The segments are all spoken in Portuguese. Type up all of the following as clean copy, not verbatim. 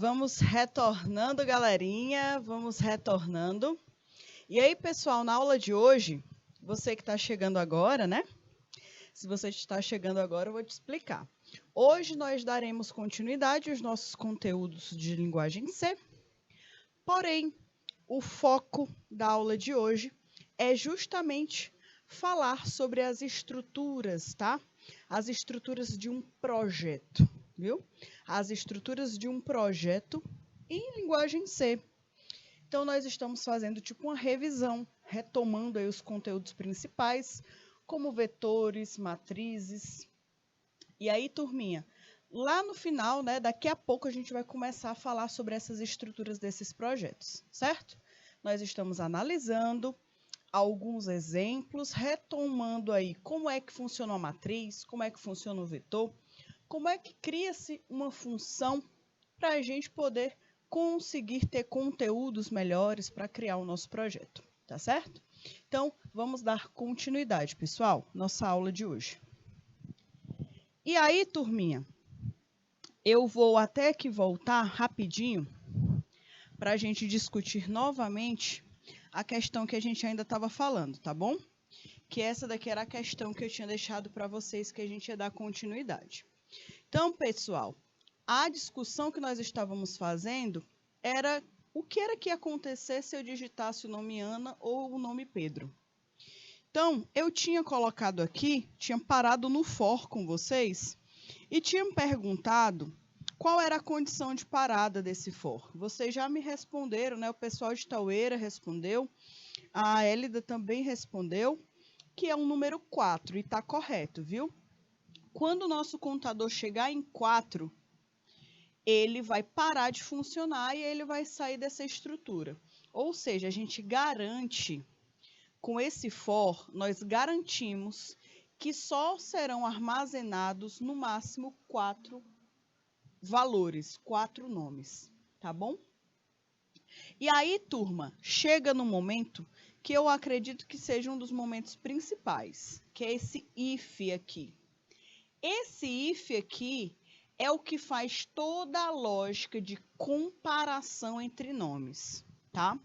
Vamos retornando, galerinha, vamos retornando. E aí, pessoal, na aula de hoje, você que está chegando agora, né? Se você está chegando agora, eu vou te explicar. Hoje nós daremos continuidade aos nossos conteúdos de linguagem C, porém, o foco da aula de hoje é justamente falar sobre as estruturas, tá? As estruturas de um projeto, viu? As estruturas de um projeto em linguagem C. Então, nós estamos fazendo tipo uma revisão, retomando aí os conteúdos principais, como vetores, matrizes. E aí, turminha, lá no final, né, daqui a pouco a gente vai começar a falar sobre essas estruturas desses projetos, certo? Nós estamos analisando alguns exemplos, retomando aí como é que funciona a matriz, como é que funciona o vetor, como é que cria-se uma função para a gente poder conseguir ter conteúdos melhores para criar o nosso projeto, tá certo? Então, vamos dar continuidade, pessoal, nossa aula de hoje. E aí, turminha, eu vou até que voltar rapidinho para a gente discutir novamente a questão que a gente ainda estava falando, tá bom? Que essa daqui era a questão que eu tinha deixado para vocês que a gente ia dar continuidade. Então, pessoal, a discussão que nós estávamos fazendo era o que era que ia acontecer se eu digitasse o nome Ana ou o nome Pedro. Então, eu tinha colocado aqui, tinha parado no for com vocês e tinha perguntado qual era a condição de parada desse for. Vocês já me responderam, né? O pessoal de Taueira respondeu, a Hélida também respondeu, que é o número 4 e está correto, viu? Quando o nosso contador chegar em 4, ele vai parar de funcionar e ele vai sair dessa estrutura. Ou seja, a gente garante, com esse for, nós garantimos que só serão armazenados no máximo 4 valores, 4 nomes, tá bom? E aí, turma, chega no momento que eu acredito que seja um dos momentos principais, que é esse if aqui. Esse if aqui é o que faz toda a lógica de comparação entre nomes, tá?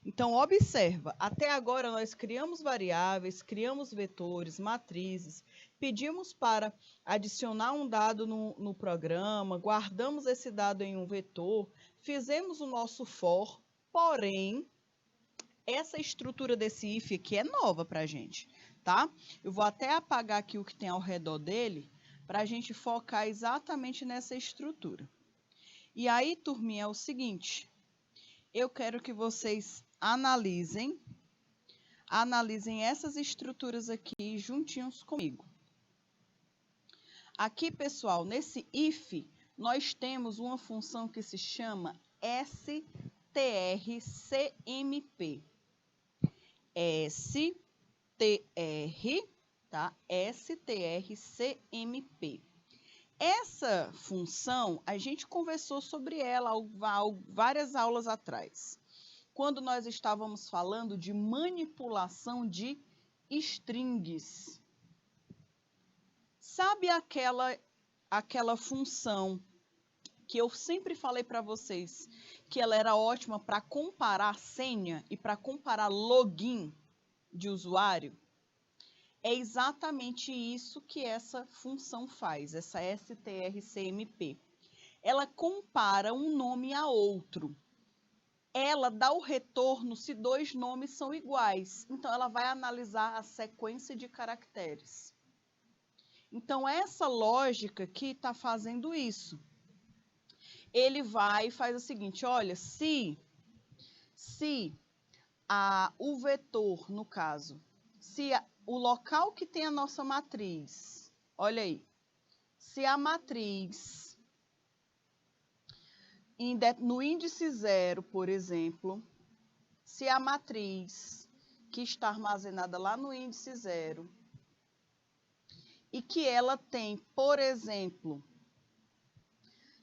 Então, observa, até agora nós criamos variáveis, criamos vetores, matrizes, pedimos para adicionar um dado no programa, guardamos esse dado em um vetor, fizemos o nosso for, porém, essa estrutura desse if aqui é nova para a gente, tá? Eu vou até apagar aqui o que tem ao redor dele, para a gente focar exatamente nessa estrutura. E aí, turminha, é o seguinte, eu quero que vocês analisem essas estruturas aqui juntinhos comigo. Aqui, pessoal, nesse if, nós temos uma função que se chama strcmp. str, tá? strcmp. Essa função, a gente conversou sobre ela várias aulas atrás, quando nós estávamos falando de manipulação de strings. Sabe aquela função que eu sempre falei para vocês que ela era ótima para comparar senha e para comparar login de usuário? É exatamente isso que essa função faz, essa strcmp. Ela compara um nome a outro. Ela dá o retorno se 2 nomes são iguais. Então, ela vai analisar a sequência de caracteres. Então, essa lógica aqui está fazendo isso. Ele vai e faz o seguinte, olha, se o vetor, no caso, se o local que tem a nossa matriz, olha aí, se a matriz no índice 0, por exemplo, se a matriz que está armazenada lá no índice 0 e que ela tem, por exemplo,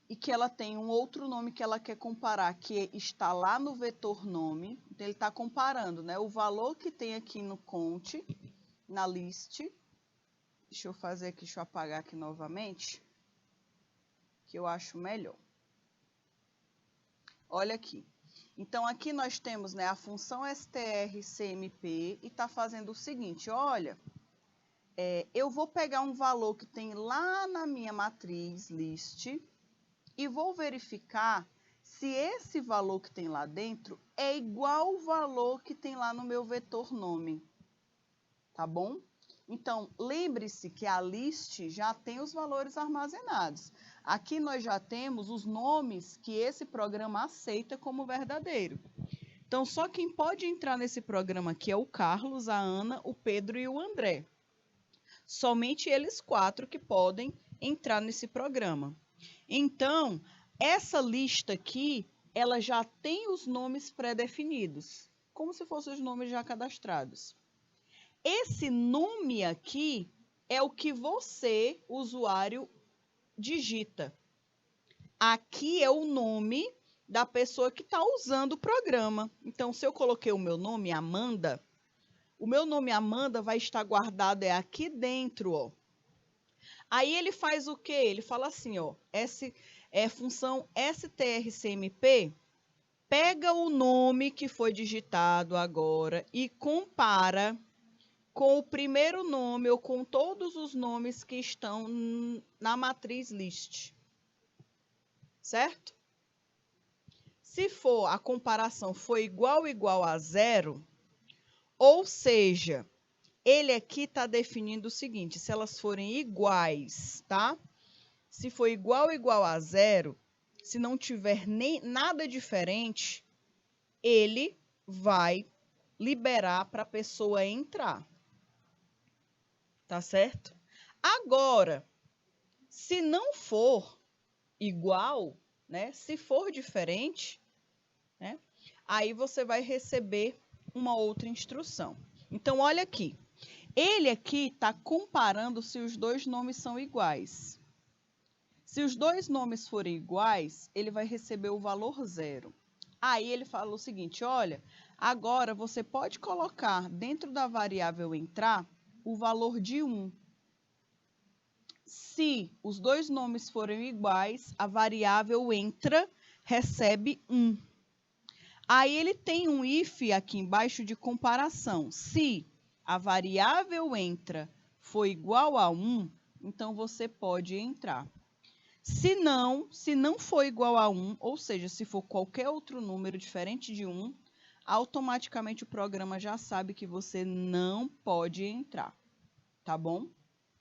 e que ela tem um outro nome que ela quer comparar, que está lá no vetor nome, então ele está comparando, né, o valor que tem aqui no count, na list. Deixa eu fazer aqui, deixa eu apagar aqui novamente, que eu acho melhor. Olha aqui. Então, aqui nós temos, né, a função strcmp e está fazendo o seguinte, olha, eu vou pegar um valor que tem lá na minha matriz list e vou verificar se esse valor que tem lá dentro é igual ao valor que tem lá no meu vetor nome. Tá bom? Então, lembre-se que a list já tem os valores armazenados. Aqui nós já temos os nomes que esse programa aceita como verdadeiro. Então, só quem pode entrar nesse programa aqui é o Carlos, a Ana, o Pedro e o André. Somente eles 4 que podem entrar nesse programa. Então, essa lista aqui, ela já tem os nomes pré-definidos, como se fossem os nomes já cadastrados. Esse nome aqui é o que você, usuário, digita. Aqui é o nome da pessoa que está usando o programa. Então, se eu coloquei o meu nome, Amanda, o meu nome Amanda vai estar guardado aqui dentro, ó. Aí ele faz o quê? Ele fala assim, ó, função strcmp, pega o nome que foi digitado agora e compara com o primeiro nome ou com todos os nomes que estão na matriz list. Certo? Se for a comparação for igual a 0, ou seja, ele aqui está definindo o seguinte, se elas forem iguais, tá? Se for igual a 0, se não tiver nem nada diferente, ele vai liberar para a pessoa entrar. Tá certo? Agora, se não for igual, né? Se for diferente, né? Aí você vai receber uma outra instrução. Então, olha aqui. Ele aqui está comparando se os dois nomes são iguais. Se os dois nomes forem iguais, ele vai receber o valor 0. Aí ele fala o seguinte, olha, agora você pode colocar dentro da variável entrar o valor de 1. Se os dois nomes forem iguais, a variável entra recebe 1. Aí ele tem um if aqui embaixo de comparação. Se a variável entra for igual a 1, então você pode entrar. Se não for igual a 1, ou seja, se for qualquer outro número diferente de 1, automaticamente o programa já sabe que você não pode entrar. Tá bom?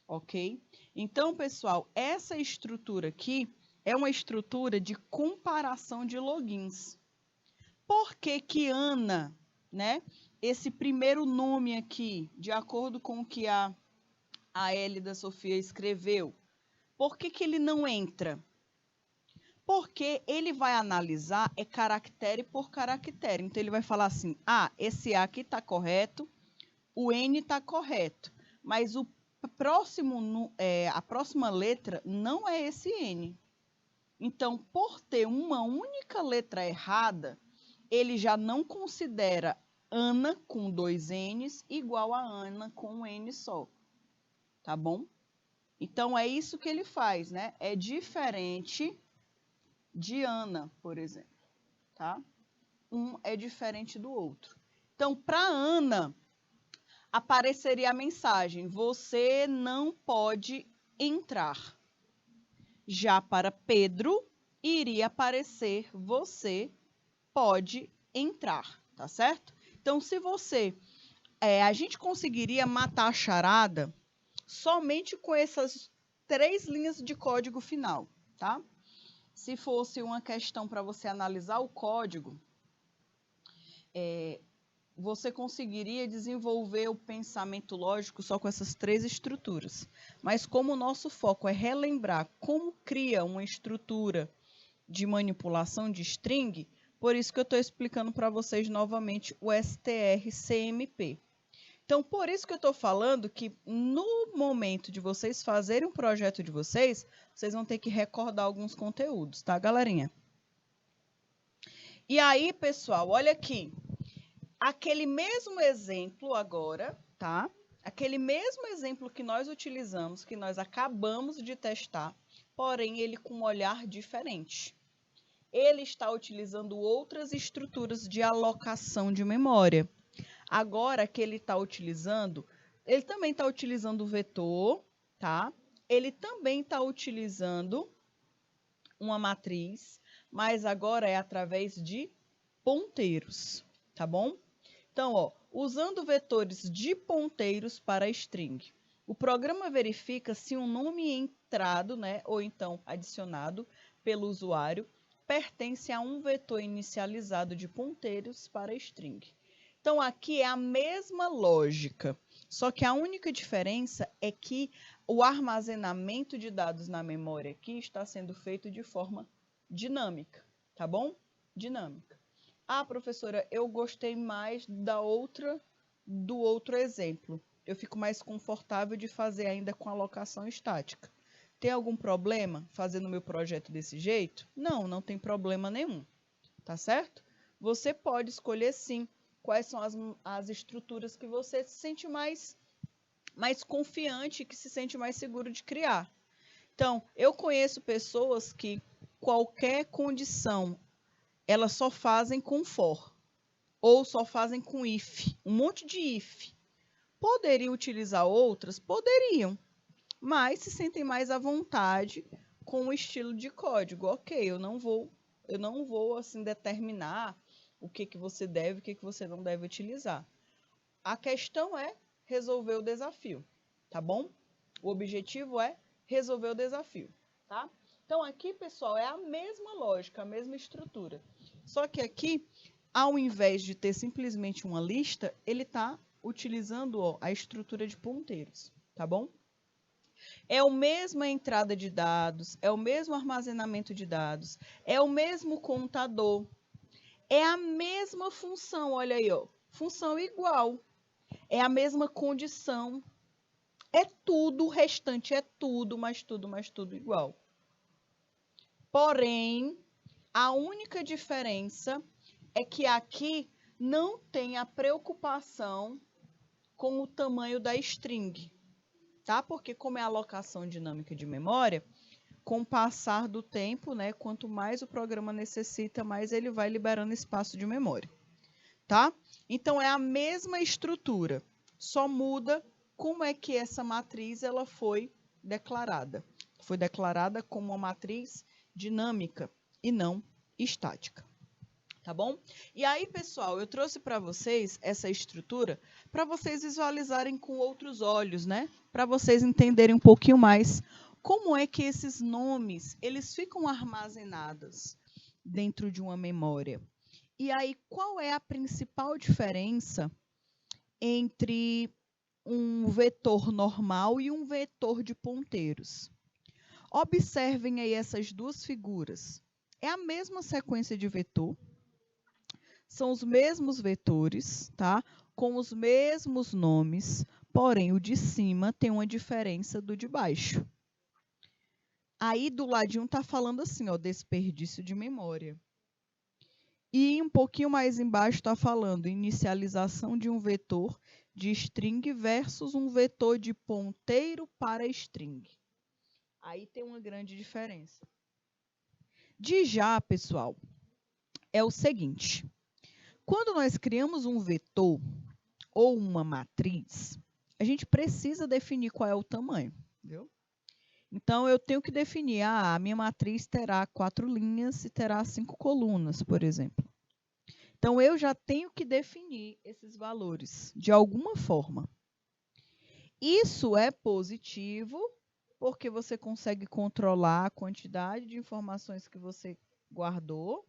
Ok? Então, pessoal, essa estrutura aqui é uma estrutura de comparação de logins. Por que Ana, né? Esse primeiro nome aqui, de acordo com o que a Elida Sofia escreveu, por que ele não entra? Porque ele vai analisar caractere por caractere. Então, ele vai falar assim, esse A aqui está correto, o N está correto, mas a próxima letra não é esse N. Então, por ter uma única letra errada, ele já não considera Ana com 2 N's igual a Ana com um N só. Tá bom? Então, é isso que ele faz, né? É diferente de Ana, por exemplo. Tá? Um é diferente do outro. Então, para Ana, apareceria a mensagem, você não pode entrar. Já para Pedro, iria aparecer, você pode entrar, tá certo? Então, se você... a gente conseguiria matar a charada somente com essas 3 linhas de código final, tá? Se fosse uma questão para você analisar o código, você conseguiria desenvolver o pensamento lógico só com essas 3 estruturas. Mas como o nosso foco é relembrar como cria uma estrutura de manipulação de string, por isso que eu estou explicando para vocês novamente o strcmp. Então, por isso que eu estou falando que no momento de vocês fazerem um projeto de vocês, vocês vão ter que recordar alguns conteúdos, tá, galerinha? E aí, pessoal, olha aqui. Aquele mesmo exemplo agora, tá? Aquele mesmo exemplo que nós utilizamos, que nós acabamos de testar, porém ele com um olhar diferente. ele está utilizando outras estruturas de alocação de memória. Agora que ele está utilizando, ele também está utilizando o vetor, tá? Ele também está utilizando uma matriz, mas agora é através de ponteiros, tá bom? Então, ó, usando vetores de ponteiros para string, o programa verifica se um nome entrado, né, ou então adicionado pelo usuário, pertence a um vetor inicializado de ponteiros para string. Então, aqui é a mesma lógica, só que a única diferença é que o armazenamento de dados na memória aqui está sendo feito de forma dinâmica, tá bom? Dinâmica. Ah, professora, eu gostei mais do outro exemplo. Eu fico mais confortável de fazer ainda com alocação estática. Tem algum problema fazendo o meu projeto desse jeito? Não, não tem problema nenhum, tá certo? Você pode escolher sim quais são as estruturas que você se sente mais confiante, que se sente mais seguro de criar. Então, eu conheço pessoas que qualquer condição elas só fazem com for, ou só fazem com if, um monte de if. Poderiam utilizar outras? Poderiam, mas se sentem mais à vontade com o estilo de código. Ok, eu não vou assim determinar o que você deve e o que você não deve utilizar. A questão é resolver o desafio, tá bom? O objetivo é resolver o desafio, tá? Então, aqui, pessoal, é a mesma lógica, a mesma estrutura. Só que aqui, ao invés de ter simplesmente uma lista, ele está utilizando a estrutura de ponteiros, tá bom? É a mesma entrada de dados, é o mesmo armazenamento de dados, é o mesmo contador, é a mesma função, olha aí, ó, função igual, é a mesma condição, é tudo, o restante é tudo, mas tudo igual. Porém, a única diferença é que aqui não tem a preocupação com o tamanho da string, tá? Porque como é alocação dinâmica de memória, com o passar do tempo, né, quanto mais o programa necessita, mais ele vai liberando espaço de memória, tá? Então, é a mesma estrutura, só muda como é que essa matriz ela foi declarada. Foi declarada como uma matriz dinâmica e não estática. Tá bom? E aí, pessoal, eu trouxe para vocês essa estrutura para vocês visualizarem com outros olhos, né? Para vocês entenderem um pouquinho mais como é que esses nomes, eles ficam armazenados dentro de uma memória. E aí, qual é a principal diferença entre um vetor normal e um vetor de ponteiros? Observem aí essas duas figuras. É a mesma sequência de vetor, são os mesmos vetores, tá? Com os mesmos nomes, porém o de cima tem uma diferença do de baixo. Aí do ladinho está falando assim, ó, desperdício de memória. E um pouquinho mais embaixo está falando inicialização de um vetor de string versus um vetor de ponteiro para string. Aí tem uma grande diferença. De já, pessoal, é o seguinte. Quando nós criamos um vetor ou uma matriz, a gente precisa definir qual é o tamanho, viu? Então, eu tenho que definir, a minha matriz terá 4 linhas e terá 5 colunas, por exemplo. Então, eu já tenho que definir esses valores de alguma forma. Isso é positivo, porque você consegue controlar a quantidade de informações que você guardou,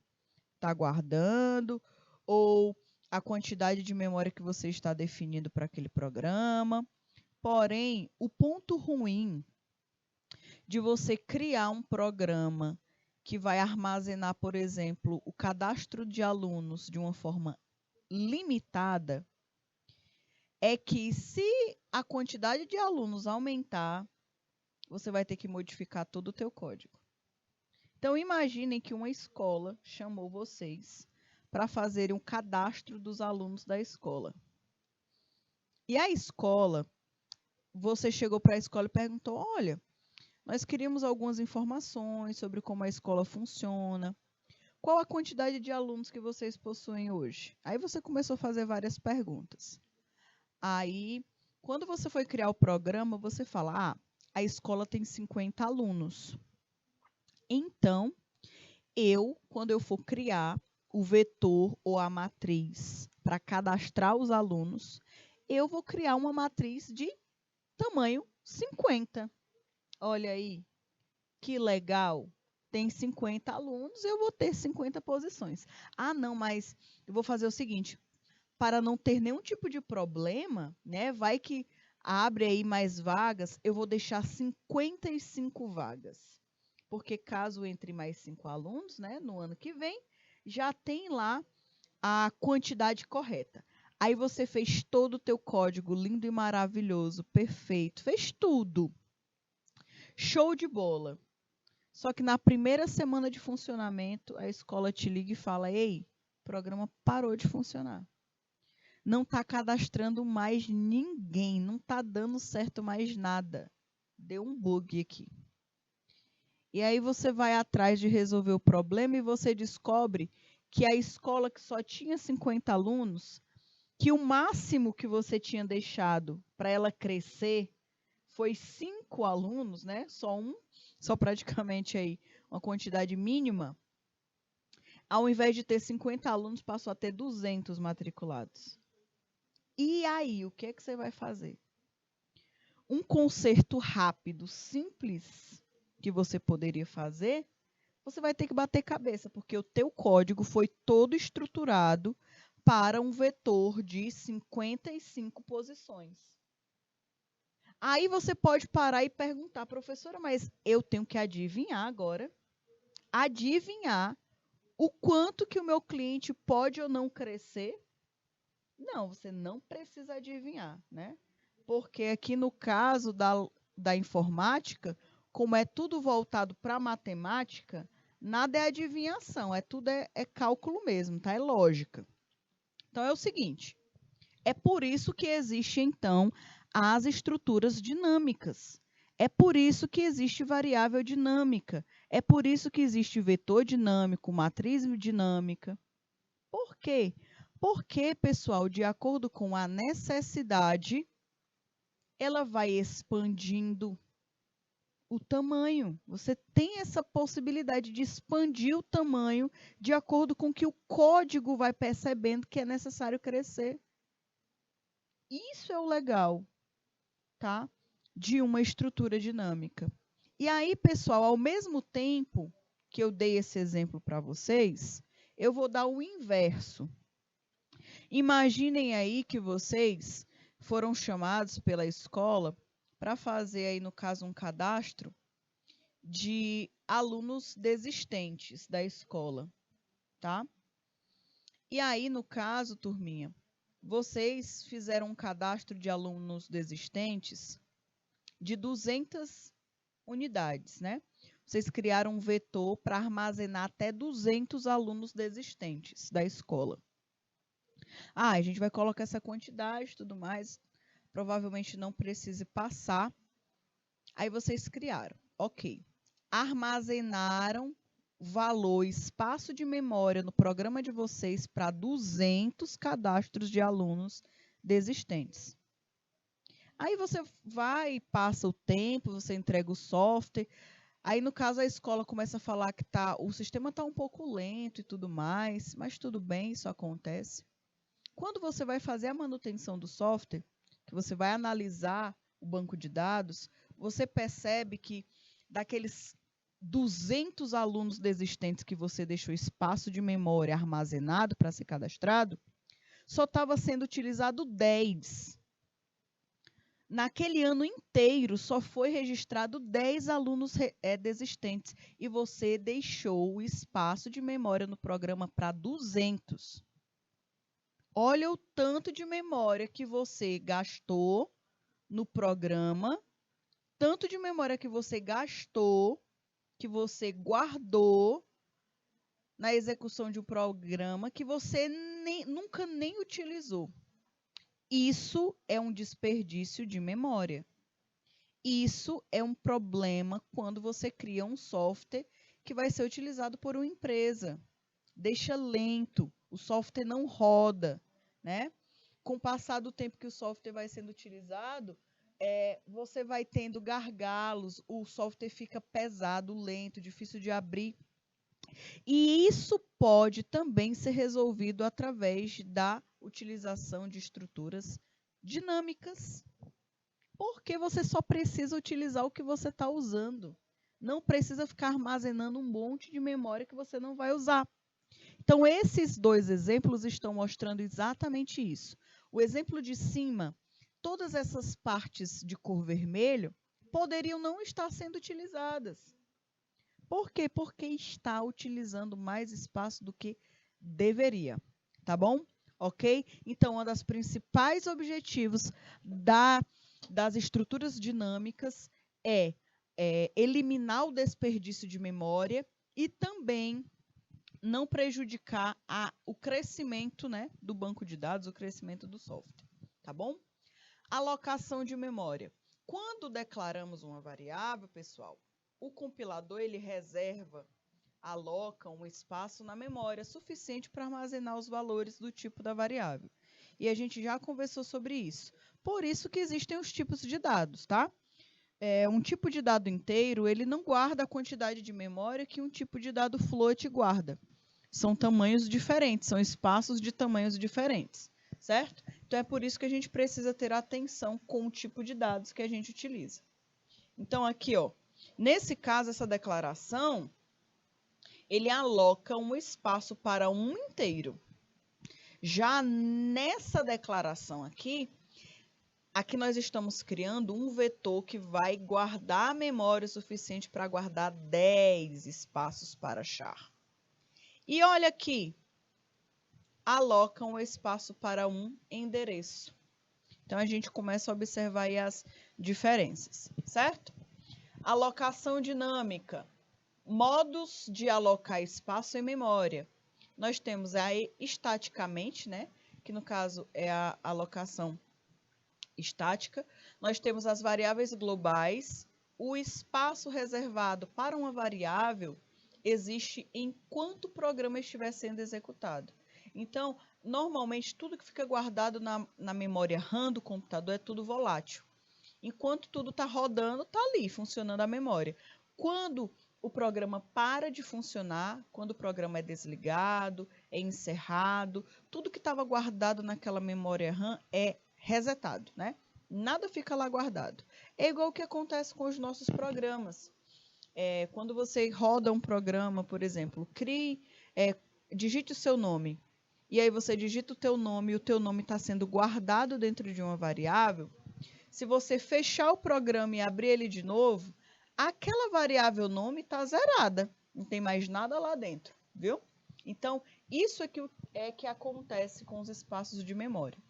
está guardando, ou a quantidade de memória que você está definindo para aquele programa. Porém, o ponto ruim de você criar um programa que vai armazenar, por exemplo, o cadastro de alunos de uma forma limitada, é que se a quantidade de alunos aumentar, você vai ter que modificar todo o teu código. Então, imaginem que uma escola chamou vocês para fazerem um cadastro dos alunos da escola. E a escola, você chegou para a escola e perguntou, olha, nós queríamos algumas informações sobre como a escola funciona, qual a quantidade de alunos que vocês possuem hoje? Aí você começou a fazer várias perguntas. Aí, quando você foi criar o programa, você fala, a escola tem 50 alunos. Então, quando eu for criar o vetor ou a matriz para cadastrar os alunos, eu vou criar uma matriz de tamanho 50. Olha aí, que legal. Tem 50 alunos, eu vou ter 50 posições. Não, mas eu vou fazer o seguinte, para não ter nenhum tipo de problema, né? Vai que abre aí mais vagas, eu vou deixar 55 vagas. Porque caso entre mais 5 alunos, né, no ano que vem, já tem lá a quantidade correta. Aí você fez todo o teu código lindo e maravilhoso, perfeito, fez tudo. Show de bola. Só que na primeira semana de funcionamento, a escola te liga e fala, ei, o programa parou de funcionar. Não está cadastrando mais ninguém, não está dando certo mais nada. Deu um bug aqui. E aí você vai atrás de resolver o problema e você descobre que a escola que só tinha 50 alunos, que o máximo que você tinha deixado para ela crescer foi 5 alunos, né? Só praticamente aí uma quantidade mínima. Ao invés de ter 50 alunos, passou a ter 200 matriculados. E aí, o que é que você vai fazer? Um conserto rápido, simples, que você poderia fazer, você vai ter que bater cabeça, porque o teu código foi todo estruturado para um vetor de 55 posições. Aí você pode parar e perguntar, professora, mas eu tenho que adivinhar agora, adivinhar o quanto que o meu cliente pode ou não crescer? Não, você não precisa adivinhar, né? Porque aqui no caso da informática, como é tudo voltado para matemática, nada é adivinhação, tudo é cálculo mesmo, tá? É lógica. Então é o seguinte, é por isso que existe então as estruturas dinâmicas. É por isso que existe variável dinâmica. É por isso que existe vetor dinâmico, matriz dinâmica. Por quê? Porque, pessoal, de acordo com a necessidade, ela vai expandindo o tamanho. Você tem essa possibilidade de expandir o tamanho de acordo com que o código vai percebendo que é necessário crescer. Isso é o legal, tá? De uma estrutura dinâmica. E aí, pessoal, ao mesmo tempo que eu dei esse exemplo para vocês, eu vou dar o inverso. Imaginem aí que vocês foram chamados pela escola para fazer aí, no caso, um cadastro de alunos desistentes da escola, tá? E aí, no caso, turminha, vocês fizeram um cadastro de alunos desistentes de 200 unidades, né? Vocês criaram um vetor para armazenar até 200 alunos desistentes da escola. A gente vai colocar essa quantidade e tudo mais, provavelmente não precise passar. Aí vocês criaram, ok. Armazenaram valor, espaço de memória no programa de vocês para 200 cadastros de alunos desistentes. Aí você vai, passa o tempo, você entrega o software. Aí, no caso, a escola começa a falar que o sistema está um pouco lento e tudo mais, mas tudo bem, isso acontece. Quando você vai fazer a manutenção do software, que você vai analisar o banco de dados, você percebe que daqueles 200 alunos desistentes que você deixou espaço de memória armazenado para ser cadastrado, só estava sendo utilizado 10. Naquele ano inteiro, só foi registrado 10 alunos desistentes e você deixou o espaço de memória no programa para 200. Olha o tanto de memória que você gastou no programa, tanto de memória que você gastou, que você guardou na execução de um programa que você nunca nem utilizou. Isso é um desperdício de memória. Isso é um problema quando você cria um software que vai ser utilizado por uma empresa. deixa lento, o software não roda, né? Com o passar do tempo que o software vai sendo utilizado, você vai tendo gargalos, o software fica pesado, lento, difícil de abrir. E isso pode também ser resolvido através da utilização de estruturas dinâmicas, porque você só precisa utilizar o que você está usando. Não precisa ficar armazenando um monte de memória que você não vai usar. Então, esses dois exemplos estão mostrando exatamente isso. O exemplo de cima, todas essas partes de cor vermelho poderiam não estar sendo utilizadas. Por quê? Porque está utilizando mais espaço do que deveria. Tá bom? Ok? Então, um dos principais objetivos das estruturas dinâmicas é eliminar o desperdício de memória e também não prejudicar o crescimento, né, do banco de dados, o crescimento do software. Tá bom? Alocação de memória. Quando declaramos uma variável, pessoal, o compilador ele aloca um espaço na memória suficiente para armazenar os valores do tipo da variável. E a gente já conversou sobre isso. Por isso que existem os tipos de dados, tá? Um tipo de dado inteiro, ele não guarda a quantidade de memória que um tipo de dado float guarda. São tamanhos diferentes, são espaços de tamanhos diferentes, certo? Então, é por isso que a gente precisa ter atenção com o tipo de dados que a gente utiliza. Então, aqui, ó, nesse caso, essa declaração, ele aloca um espaço para um inteiro. Já nessa declaração aqui nós estamos criando um vetor que vai guardar a memória suficiente para guardar 10 espaços para char. E olha aqui, aloca um espaço para um endereço. Então, a gente começa a observar aí as diferenças, certo? Alocação dinâmica. Modos de alocar espaço em memória. Nós temos aí estaticamente, né? Que no caso é a alocação estática. Nós temos as variáveis globais. O espaço reservado para uma variável existe enquanto o programa estiver sendo executado. Então, normalmente, tudo que fica guardado na memória RAM do computador é tudo volátil. Enquanto tudo está rodando, está ali, funcionando a memória. Quando o programa para de funcionar, quando o programa é desligado, é encerrado, tudo que estava guardado naquela memória RAM é resetado, né? Nada fica lá guardado. É igual o que acontece com os nossos programas. Quando você roda um programa, por exemplo, digite o seu nome, e aí você digita o teu nome, e o teu nome está sendo guardado dentro de uma variável. Se você fechar o programa e abrir ele de novo, aquela variável nome está zerada. Não tem mais nada lá dentro, viu? Então, isso é que acontece com os espaços de memória.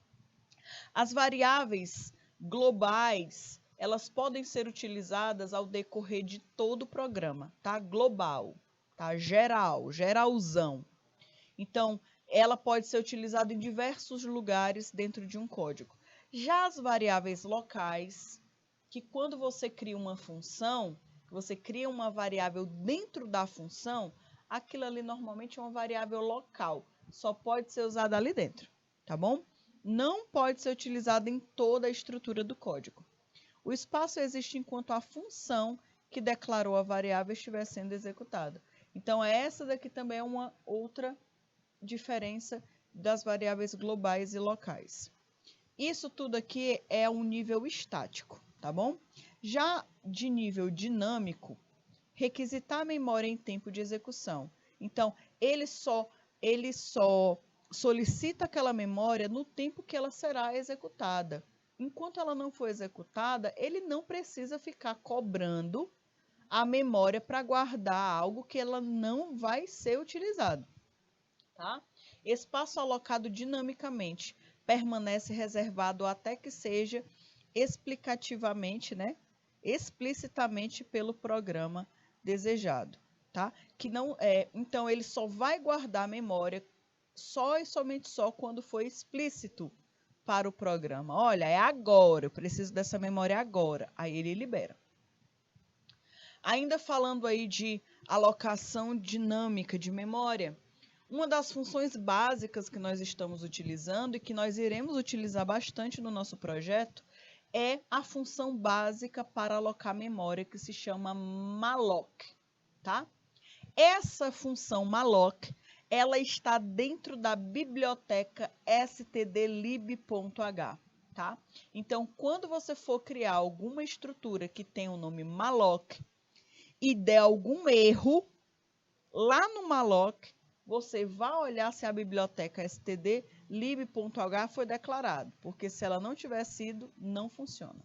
As variáveis globais, elas podem ser utilizadas ao decorrer de todo o programa, tá? Global, tá? Geral, geralzão. Então, ela pode ser utilizada em diversos lugares dentro de um código. Já as variáveis locais, que quando você cria uma função, você cria uma variável dentro da função, aquilo ali normalmente é uma variável local, só pode ser usada ali dentro, tá bom? Não pode ser utilizada em toda a estrutura do código. O espaço existe enquanto a função que declarou a variável estiver sendo executada. Então, essa daqui também é uma outra diferença das variáveis globais e locais. Isso tudo aqui é um nível estático, tá bom? Já de nível dinâmico, requisitar a memória em tempo de execução. Então, ele só solicita aquela memória no tempo que ela será executada. Enquanto ela não for executada, ele não precisa ficar cobrando a memória para guardar algo que ela não vai ser utilizado. Tá? Espaço alocado dinamicamente permanece reservado até que seja explicativamente, né, explicitamente pelo programa desejado, tá? Que não então ele só vai guardar a memória só e somente só quando for explícito para o programa. Olha, é agora, eu preciso dessa memória agora. Aí ele libera. Ainda falando aí de alocação dinâmica de memória, Uma das funções básicas que nós estamos utilizando e que nós iremos utilizar bastante no nosso projeto é a função básica para alocar memória, que se chama malloc, tá? Essa função malloc, ela está dentro da biblioteca stdlib.h, tá? Então, quando você for criar alguma estrutura que tem o nome malloc e der algum erro, lá no malloc, você vai olhar se a biblioteca stdlib.h foi declarada, porque se ela não tiver sido, não funciona,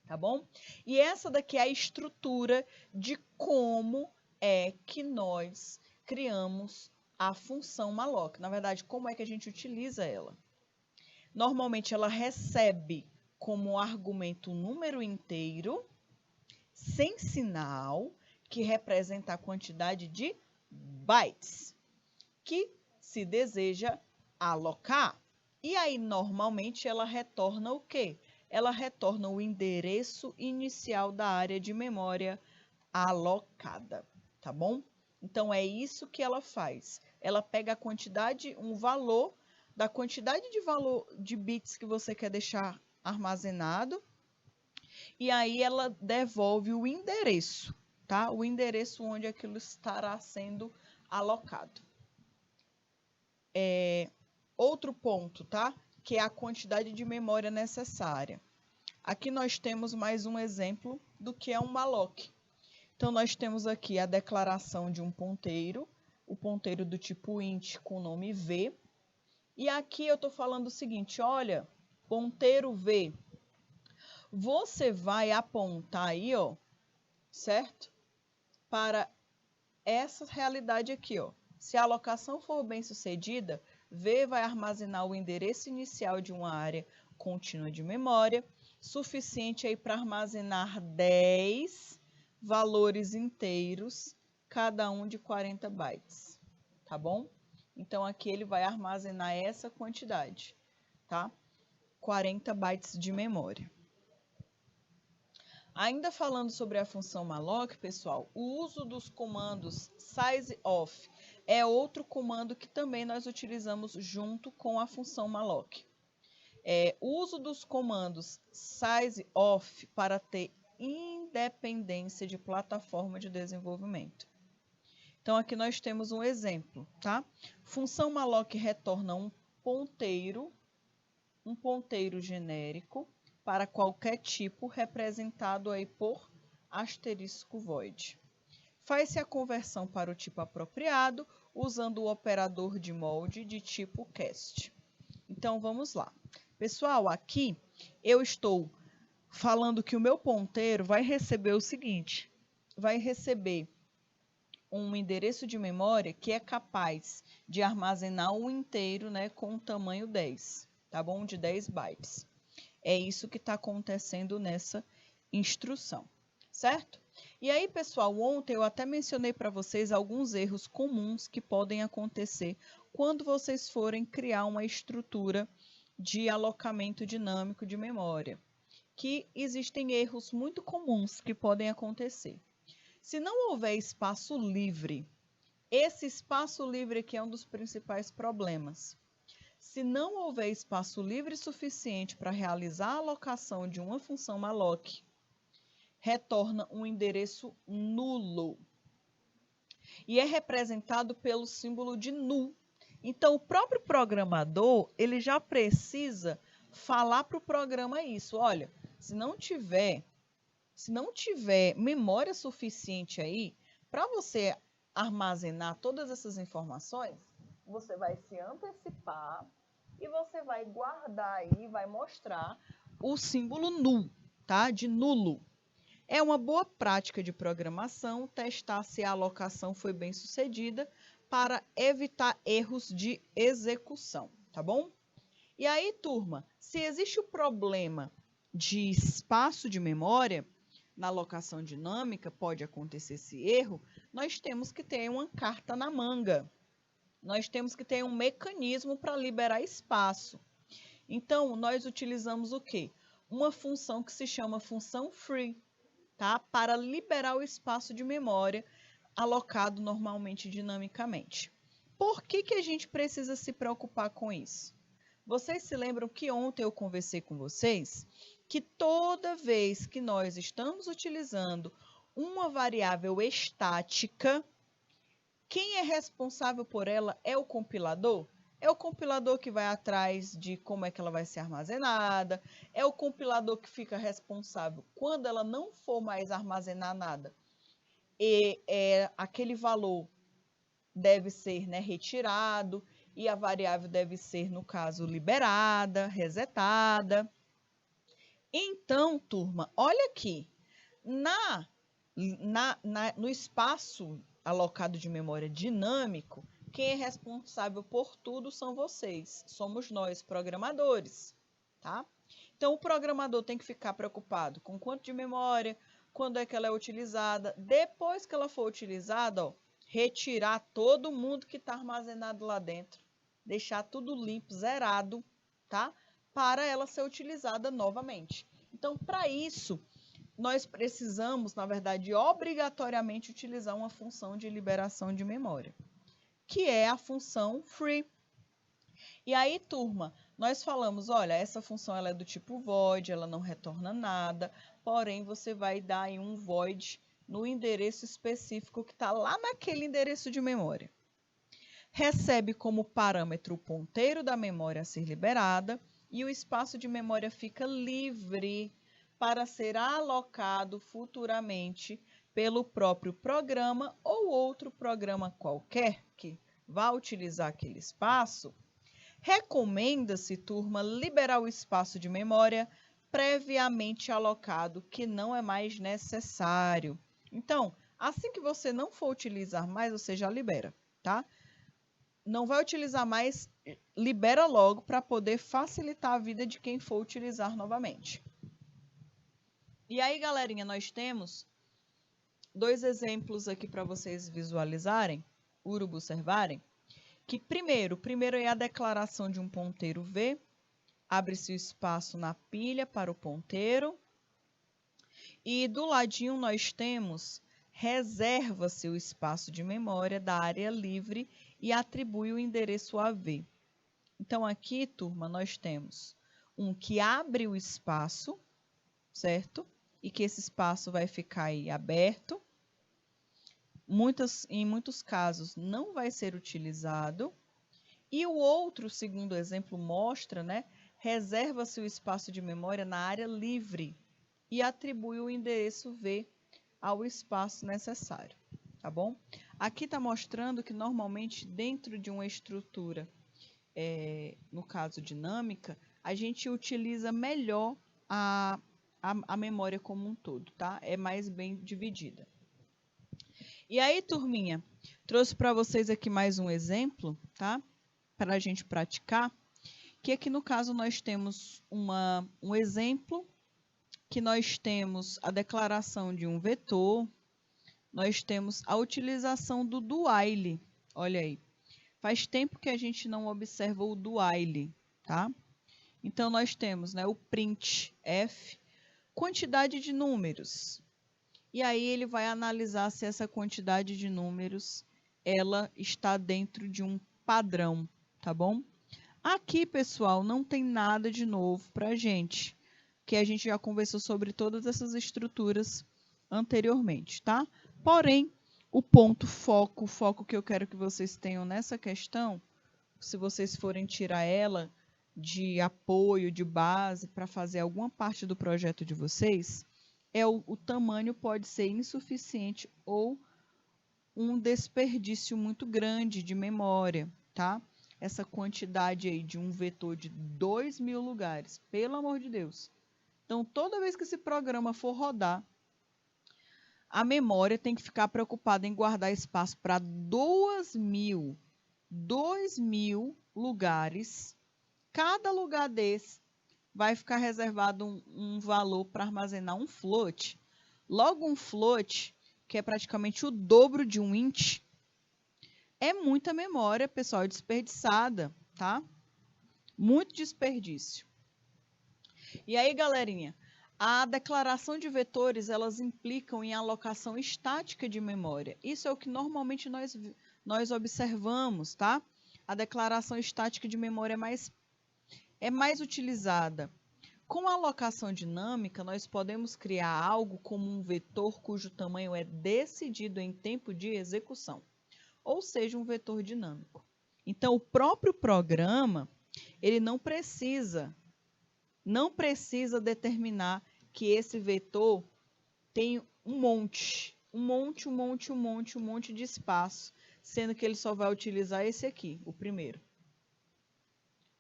tá bom? E essa daqui é a estrutura de como é que nós criamos a função malloc. Na verdade, como é que a gente utiliza ela? Normalmente, ela recebe como argumento um número inteiro, sem sinal, que representa a quantidade de bytes que se deseja alocar. E aí, normalmente, ela retorna o quê? Ela retorna o endereço inicial da área de memória alocada, tá bom? Então, é isso que ela faz. Ela pega a quantidade, um valor, da quantidade de valor de bits que você quer deixar armazenado, e aí ela devolve o endereço, tá? O endereço onde aquilo estará sendo alocado. Outro ponto, tá? Que é a quantidade de memória necessária. Aqui nós temos mais um exemplo do que é um malloc. Então, nós temos aqui a declaração de um ponteiro, o ponteiro do tipo int com o nome v. E aqui eu estou falando o seguinte, olha, ponteiro v, você vai apontar aí, ó, certo? Para essa realidade aqui, ó. Se a alocação for bem sucedida, V vai armazenar o endereço inicial de uma área contínua de memória, suficiente aí para armazenar 10 valores inteiros, cada um de 40 bytes, tá bom? Então, aqui ele vai armazenar essa quantidade, tá? 40 bytes de memória. Ainda falando sobre a função malloc, pessoal, o uso dos comandos sizeof é outro comando que também nós utilizamos junto com a função malloc. O uso dos comandos sizeof para ter independência de plataforma de desenvolvimento. Então, aqui nós temos um exemplo, tá? Função malloc retorna um ponteiro genérico para qualquer tipo representado aí por asterisco void. Faz-se a conversão para o tipo apropriado usando o operador de molde de tipo cast. Então, vamos lá. Pessoal, aqui eu estou falando que o meu ponteiro vai receber o seguinte, vai receber um endereço de memória que é capaz de armazenar um inteiro, né, com o tamanho 10, tá bom? De 10 bytes. É isso que está acontecendo nessa instrução, certo? E aí, pessoal, ontem eu até mencionei para vocês alguns erros comuns que podem acontecer quando vocês forem criar uma estrutura de alocamento dinâmico de memória, que existem erros muito comuns que podem acontecer. Se não houver espaço livre, esse espaço livre aqui é um dos principais problemas. Se não houver espaço livre suficiente para realizar a alocação de uma função malloc, retorna um endereço nulo. E é representado pelo símbolo de null. Então, o próprio programador, ele já precisa falar para o programa isso. Olha, se não tiver memória suficiente aí, para você armazenar todas essas informações, você vai se antecipar e você vai guardar aí, vai mostrar o símbolo null, tá? De nulo. É uma boa prática de programação testar se a alocação foi bem sucedida para evitar erros de execução, tá bom? E aí, turma, se existe o problema de espaço de memória, na alocação dinâmica pode acontecer esse erro, nós temos que ter uma carta na manga. Nós temos que ter um mecanismo para liberar espaço. Então, nós utilizamos o quê? Uma função que se chama função free, tá? Para liberar o espaço de memória alocado normalmente dinamicamente. Por que a gente precisa se preocupar com isso? Vocês se lembram que ontem eu conversei com vocês que toda vez que nós estamos utilizando uma variável estática, quem é responsável por ela é o compilador? É o compilador que vai atrás de como é que ela vai ser armazenada, é o compilador que fica responsável quando ela não for mais armazenar nada. E aquele valor deve ser, né, retirado e a variável deve ser, no caso, liberada, resetada. Então, turma, olha aqui, no espaço alocado de memória dinâmico, quem é responsável por tudo são vocês, somos nós, programadores, tá? Então, o programador tem que ficar preocupado com quanto de memória, quando é que ela é utilizada. Depois que ela for utilizada, ó, retirar todo mundo que está armazenado lá dentro, deixar tudo limpo, zerado, tá? Para ela ser utilizada novamente. Então, para isso, nós precisamos, na verdade, obrigatoriamente utilizar uma função de liberação de memória, que é a função free. E aí, turma, nós falamos, olha, essa função ela é do tipo void, ela não retorna nada, porém você vai dar aí um void no endereço específico que está lá naquele endereço de memória. Recebe como parâmetro o ponteiro da memória a ser liberada e o espaço de memória fica livre para ser alocado futuramente pelo próprio programa ou outro programa qualquer que vá utilizar aquele espaço. Recomenda-se, turma, liberar o espaço de memória previamente alocado, que não é mais necessário. Então, assim que você não for utilizar mais, você já libera, tá? Não vai utilizar mais, libera logo para poder facilitar a vida de quem for utilizar novamente. E aí, galerinha, nós temos dois exemplos aqui para vocês visualizarem, observarem, que primeiro é a declaração de um ponteiro V, abre-se o espaço na pilha para o ponteiro, e do ladinho nós temos reserva-se o espaço de memória da área livre e atribui o endereço AV. Então, aqui, turma, nós temos um que abre o espaço, certo? E que esse espaço vai ficar aí aberto. Em muitos casos, não vai ser utilizado. E o outro, segundo exemplo, mostra, né? Reserva-se o espaço de memória na área livre e atribui o endereço V ao espaço necessário, tá bom? Aqui está mostrando que normalmente dentro de uma estrutura, no caso dinâmica, a gente utiliza melhor a memória como um todo, tá? É mais bem dividida. E aí, turminha, trouxe para vocês aqui mais um exemplo, tá? Para a gente praticar, que aqui no caso nós temos um exemplo, que nós temos a declaração de um vetor, nós temos a utilização do do while, olha aí. Faz tempo que a gente não observa o do while, tá? Então, nós temos, né, o printf, quantidade de números. E aí ele vai analisar se essa quantidade de números ela está dentro de um padrão, tá bom? Aqui, pessoal, não tem nada de novo para a gente, que a gente já conversou sobre todas essas estruturas anteriormente, tá? Porém, o ponto foco, o foco que eu quero que vocês tenham nessa questão, se vocês forem tirar ela de apoio, de base, para fazer alguma parte do projeto de vocês, o tamanho pode ser insuficiente ou um desperdício muito grande de memória, tá? Essa quantidade aí de um vetor de 2.000 lugares, pelo amor de Deus. Então, toda vez que esse programa for rodar, a memória tem que ficar preocupada em guardar espaço para 2.000 lugares. Cada lugar desse vai ficar reservado um valor para armazenar um float. Logo, um float, que é praticamente o dobro de um int, é muita memória, pessoal, desperdiçada, tá? Muito desperdício. E aí, galerinha, a declaração de vetores, elas implicam em alocação estática de memória. Isso é o que normalmente nós observamos, tá? A declaração estática de memória é mais utilizada. Com a alocação dinâmica, nós podemos criar algo como um vetor cujo tamanho é decidido em tempo de execução, ou seja, um vetor dinâmico. Então, o próprio programa, ele não precisa determinar que esse vetor tem um monte de espaço, sendo que ele só vai utilizar esse aqui, o primeiro.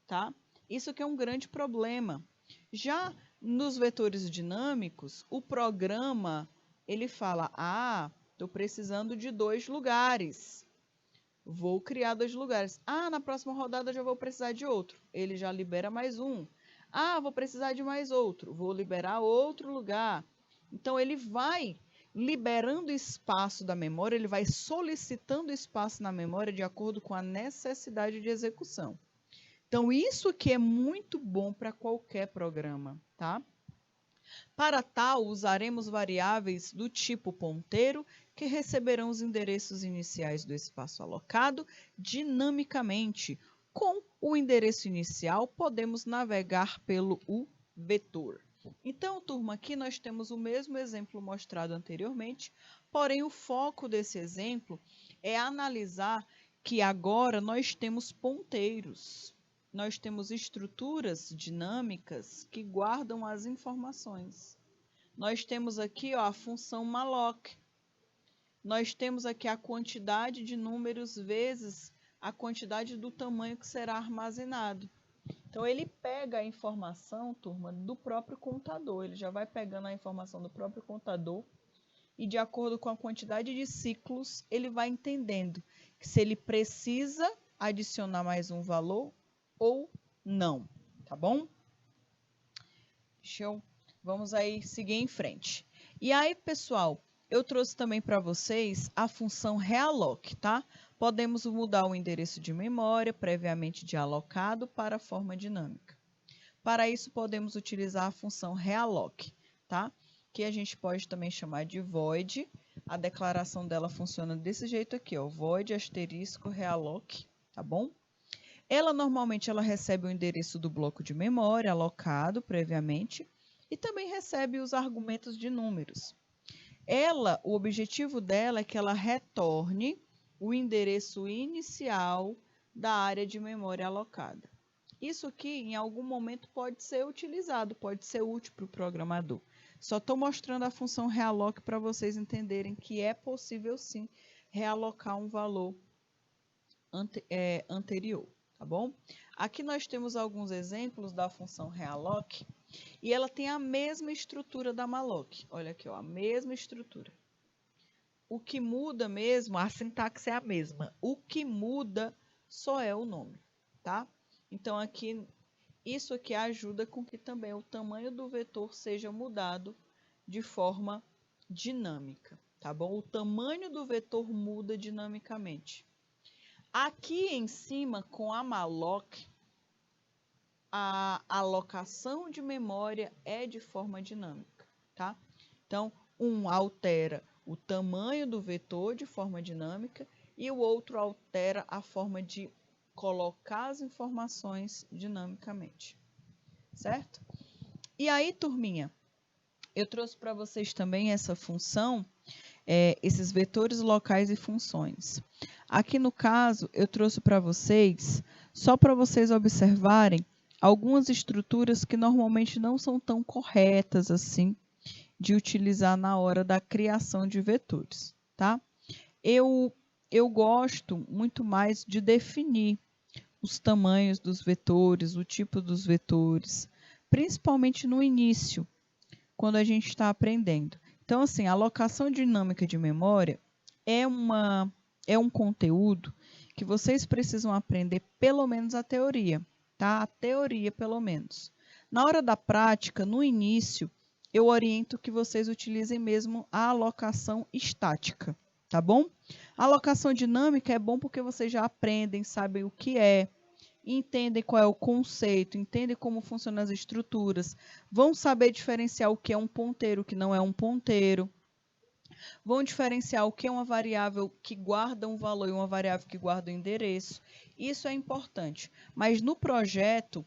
Tá? Isso que é um grande problema. Já nos vetores dinâmicos, o programa, ele fala, estou precisando de 2 lugares. Vou criar 2 lugares. Na próxima rodada eu já vou precisar de outro. Ele já libera mais um. Vou precisar de mais outro. Vou liberar outro lugar. Então, ele vai liberando espaço da memória, ele vai solicitando espaço na memória de acordo com a necessidade de execução. Então, isso que é muito bom para qualquer programa, tá? Para tal, usaremos variáveis do tipo ponteiro, que receberão os endereços iniciais do espaço alocado dinamicamente. Com o endereço inicial, podemos navegar pelo vetor. Então, turma, aqui nós temos o mesmo exemplo mostrado anteriormente, porém o foco desse exemplo é analisar que agora nós temos ponteiros. Nós temos estruturas dinâmicas que guardam as informações. Nós temos aqui a função malloc. Nós temos aqui a quantidade de números vezes a quantidade do tamanho que será armazenado. Então, ele pega a informação, turma, do próprio contador. Ele já vai pegando a informação do próprio contador e, de acordo com a quantidade de ciclos, ele vai entendendo que se ele precisa adicionar mais um valor ou não, tá bom? Vamos aí seguir em frente. E aí, pessoal, eu trouxe também para vocês a função realloc, tá? Podemos mudar o endereço de memória previamente de alocado para a forma dinâmica. Para isso, podemos utilizar a função realloc, tá? Que a gente pode também chamar de void. A declaração dela funciona desse jeito aqui, ó, void asterisco realloc, tá bom? Normalmente ela recebe o endereço do bloco de memória alocado previamente e também recebe os argumentos de números. O objetivo dela é que ela retorne o endereço inicial da área de memória alocada. Isso aqui, em algum momento, pode ser utilizado, pode ser útil para o programador. Só estou mostrando a função realloc para vocês entenderem que é possível, sim, realocar um valor anterior, tá bom? Aqui nós temos alguns exemplos da função realloc e ela tem a mesma estrutura da malloc. Olha aqui, ó, a mesma estrutura. O que muda mesmo, a sintaxe é a mesma. O que muda só é o nome, tá? Então, isso aqui ajuda com que também o tamanho do vetor seja mudado de forma dinâmica, tá bom? O tamanho do vetor muda dinamicamente. Aqui em cima, com a malloc, a alocação de memória é de forma dinâmica, tá? Então, um altera o tamanho do vetor de forma dinâmica e o outro altera a forma de colocar as informações dinamicamente, certo? E aí, turminha, eu trouxe para vocês também essa função, esses vetores locais e funções. Aqui no caso, eu trouxe para vocês, só para vocês observarem, algumas estruturas que normalmente não são tão corretas assim de utilizar na hora da criação de vetores, tá? Eu gosto muito mais de definir os tamanhos dos vetores, o tipo dos vetores, principalmente no início, quando a gente está aprendendo. Então, assim, a alocação dinâmica de memória é um conteúdo que vocês precisam aprender pelo menos a teoria, tá? A teoria, pelo menos. Na hora da prática, no início, eu oriento que vocês utilizem mesmo a alocação estática, tá bom? A alocação dinâmica é bom porque vocês já aprendem, sabem o que é, entendem qual é o conceito, entendem como funcionam as estruturas, vão saber diferenciar o que é um ponteiro, o que não é um ponteiro. Vão diferenciar o que é uma variável que guarda um valor e uma variável que guarda o endereço. Isso é importante. Mas no projeto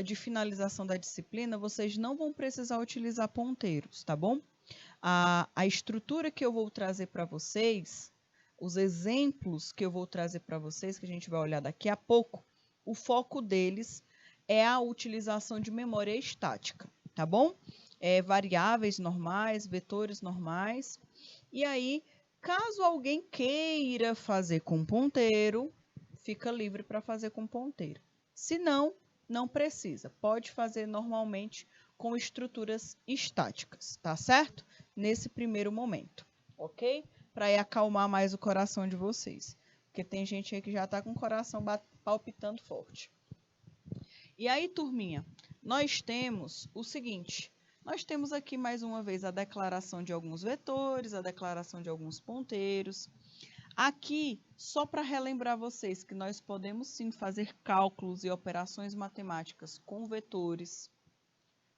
de finalização da disciplina, vocês não vão precisar utilizar ponteiros, tá bom? A estrutura que eu vou trazer para vocês, os exemplos que eu vou trazer para vocês, que a gente vai olhar daqui a pouco, o foco deles é a utilização de memória estática, tá bom? Variáveis normais, vetores normais. E aí, caso alguém queira fazer com ponteiro, fica livre para fazer com ponteiro. Se não, não precisa. Pode fazer normalmente com estruturas estáticas, tá certo? Nesse primeiro momento, ok? Para acalmar mais o coração de vocês. Porque tem gente aí que já está com o coração palpitando forte. E aí, turminha, nós temos o seguinte. Nós temos aqui, mais uma vez, a declaração de alguns vetores, a declaração de alguns ponteiros. Aqui, só para relembrar vocês que nós podemos sim fazer cálculos e operações matemáticas com vetores,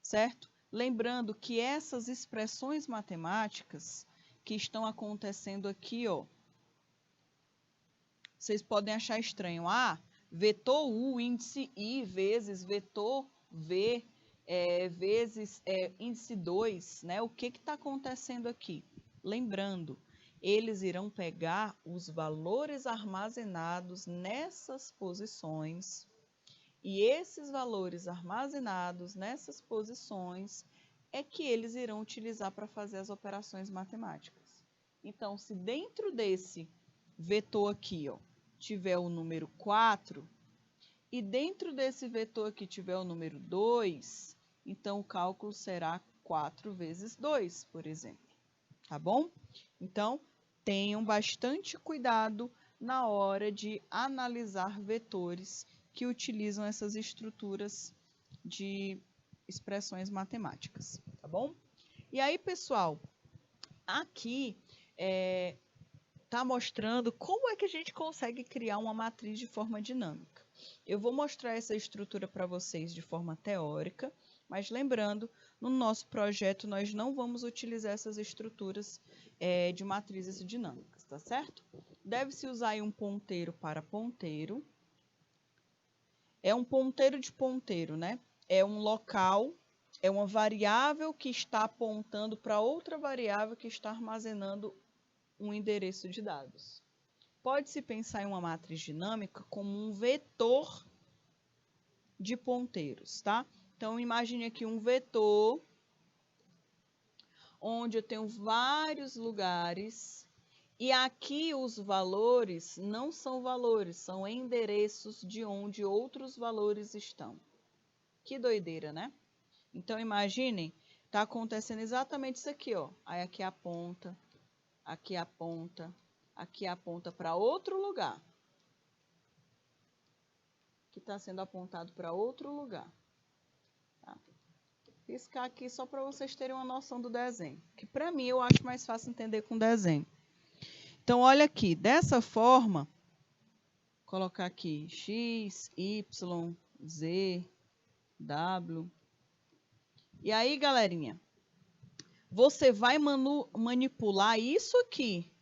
certo? Lembrando que essas expressões matemáticas que estão acontecendo aqui, ó, vocês podem achar estranho. Vetor U, índice I, vezes vetor V, vezes índice 2, né? O que está acontecendo aqui? Lembrando, eles irão pegar os valores armazenados nessas posições e esses valores armazenados nessas posições é que eles irão utilizar para fazer as operações matemáticas. Então, se dentro desse vetor aqui, ó, tiver o número 4, e dentro desse vetor aqui tiver o número 2, então o cálculo será 4 vezes 2, por exemplo. Tá bom? Então, tenham bastante cuidado na hora de analisar vetores que utilizam essas estruturas de expressões matemáticas, tá bom? E aí, pessoal, aqui está mostrando como é que a gente consegue criar uma matriz de forma dinâmica. Eu vou mostrar essa estrutura para vocês de forma teórica, mas lembrando, no nosso projeto nós não vamos utilizar essas estruturas de matrizes dinâmicas, tá certo? Deve-se usar aí um ponteiro para ponteiro. É um ponteiro de ponteiro, né? É um local, é uma variável que está apontando para outra variável que está armazenando um endereço de dados. Pode-se pensar em uma matriz dinâmica como um vetor de ponteiros, tá? Então, imagine aqui um vetor onde eu tenho vários lugares e aqui os valores não são valores, são endereços de onde outros valores estão. Que doideira, né? Então, imaginem, está acontecendo exatamente isso aqui, ó. Aí aqui aponta, aqui aponta, aqui aponta para outro lugar. Que está sendo apontado para outro lugar. Tá? Piscar aqui só para vocês terem uma noção do desenho. Que para mim eu acho mais fácil entender com desenho. Então, olha aqui, dessa forma, colocar aqui X, Y, Z, W. E aí, galerinha, você vai manipular isso aqui.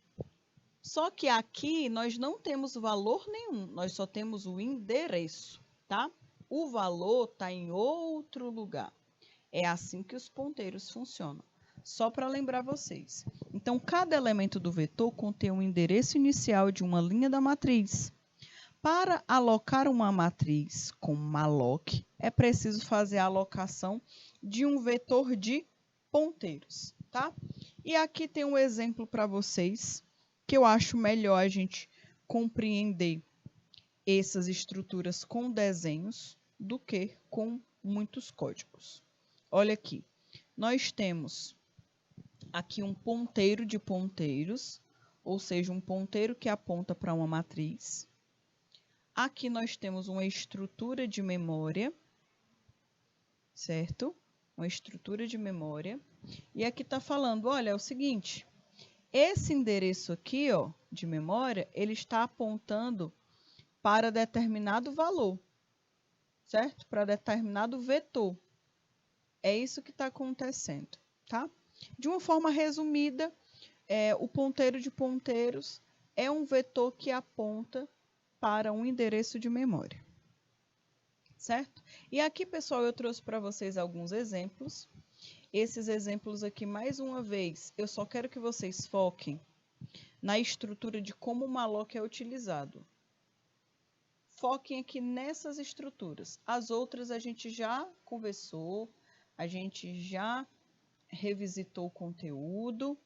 Só que aqui nós não temos valor nenhum, nós só temos o endereço, tá? O valor está em outro lugar. É assim que os ponteiros funcionam. Só para lembrar vocês. Então, cada elemento do vetor contém um endereço inicial de uma linha da matriz. Para alocar uma matriz com malloc, é preciso fazer a alocação de um vetor de ponteiros, tá? E aqui tem um exemplo para vocês, que eu acho melhor a gente compreender essas estruturas com desenhos do que com muitos códigos. Olha aqui, nós temos aqui um ponteiro de ponteiros, ou seja, um ponteiro que aponta para uma matriz. Aqui nós temos uma estrutura de memória, certo? Uma estrutura de memória. E aqui está falando, olha, é o seguinte, esse endereço aqui, ó, de memória, ele está apontando para determinado valor, certo? Para determinado vetor. É isso que está acontecendo, tá? De uma forma resumida, o ponteiro de ponteiros é um vetor que aponta para um endereço de memória. Certo? E aqui, pessoal, eu trouxe para vocês alguns exemplos. Esses exemplos aqui, mais uma vez, eu só quero que vocês foquem na estrutura de como o malloc é utilizado. Foquem aqui nessas estruturas. As outras a gente já conversou, a gente já revisitou o conteúdo.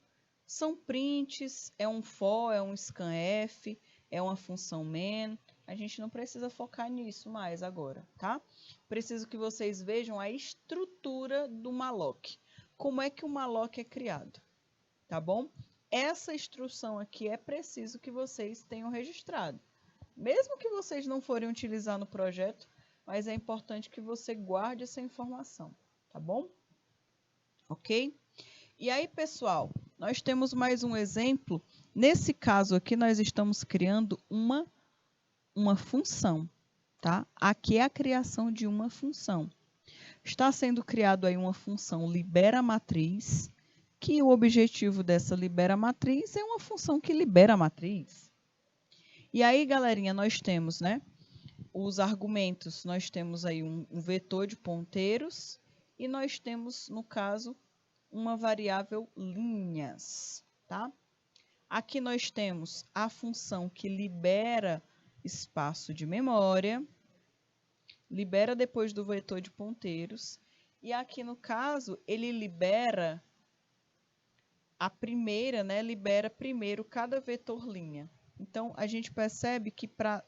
São prints, é um for, é um scanf, é uma função main. A gente não precisa focar nisso mais agora, tá? Preciso que vocês vejam a estrutura do malloc. Como é que o malloc é criado, tá bom? Essa instrução aqui é preciso que vocês tenham registrado. Mesmo que vocês não forem utilizar no projeto, mas é importante que você guarde essa informação, tá bom? Ok? E aí, pessoal, nós temos mais um exemplo. Nesse caso aqui, nós estamos criando uma função, tá? Aqui é a criação de uma função. Está sendo criado aí uma função libera matriz, que o objetivo dessa libera matriz é uma função que libera a matriz. E aí, galerinha, nós temos, né, os argumentos, nós temos aí um vetor de ponteiros e nós temos, no caso, uma variável linhas, tá? Aqui nós temos a função que libera espaço de memória, libera depois do vetor de ponteiros, e aqui no caso ele libera a primeira, né, libera primeiro cada vetor linha. Então a gente percebe que para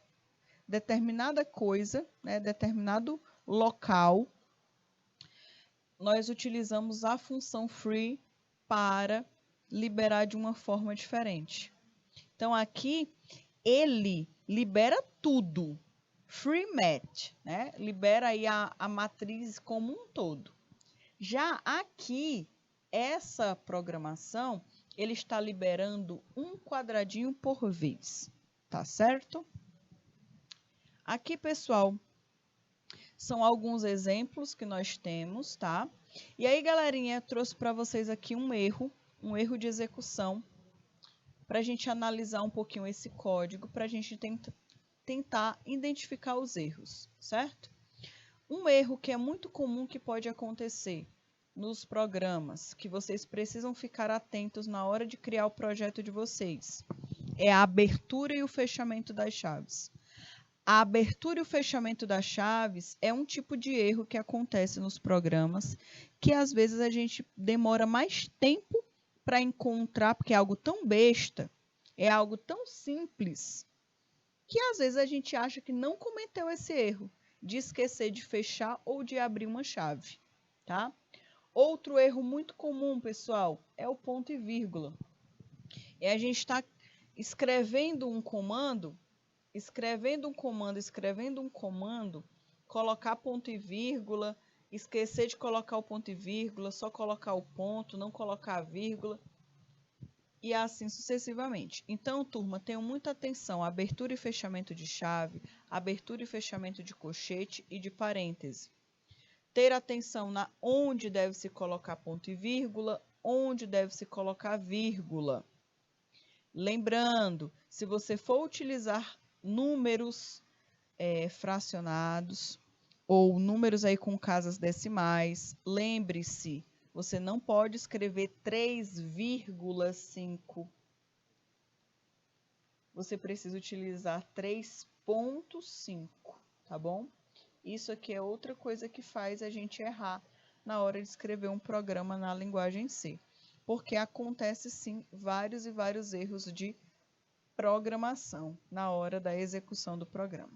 determinada coisa, né, determinado local, nós utilizamos a função free para liberar de uma forma diferente. Então aqui ele libera tudo, free match, né? Libera aí a matriz como um todo. Já aqui, essa programação, ele está liberando um quadradinho por vez, tá certo? Aqui, pessoal, são alguns exemplos que nós temos, tá? E aí, galerinha, eu trouxe para vocês aqui um erro de execução, para a gente analisar um pouquinho esse código, para a gente tentar identificar os erros, certo? Um erro que é muito comum que pode acontecer nos programas, que vocês precisam ficar atentos na hora de criar o projeto de vocês, é a abertura e o fechamento das chaves. A abertura e o fechamento das chaves é um tipo de erro que acontece nos programas, que às vezes a gente demora mais tempo para encontrar, porque é algo tão besta, é algo tão simples, que às vezes a gente acha que não cometeu esse erro de esquecer de fechar ou de abrir uma chave, tá? Outro erro muito comum, pessoal, é o ponto e vírgula. É a gente está escrevendo um comando, colocar ponto e vírgula, esquecer de colocar o ponto e vírgula, só colocar o ponto, não colocar a vírgula, e assim sucessivamente. Então, turma, tenham muita atenção, abertura e fechamento de chave, abertura e fechamento de colchete e de parêntese. Ter atenção na onde deve se colocar ponto e vírgula, onde deve se colocar vírgula. Lembrando, se você for utilizar números fracionados ou números aí com casas decimais, lembre-se, você não pode escrever 3,5. Você precisa utilizar 3,5, tá bom? Isso aqui é outra coisa que faz a gente errar na hora de escrever um programa na linguagem C. Porque acontece sim vários e vários erros de programação na hora da execução do programa.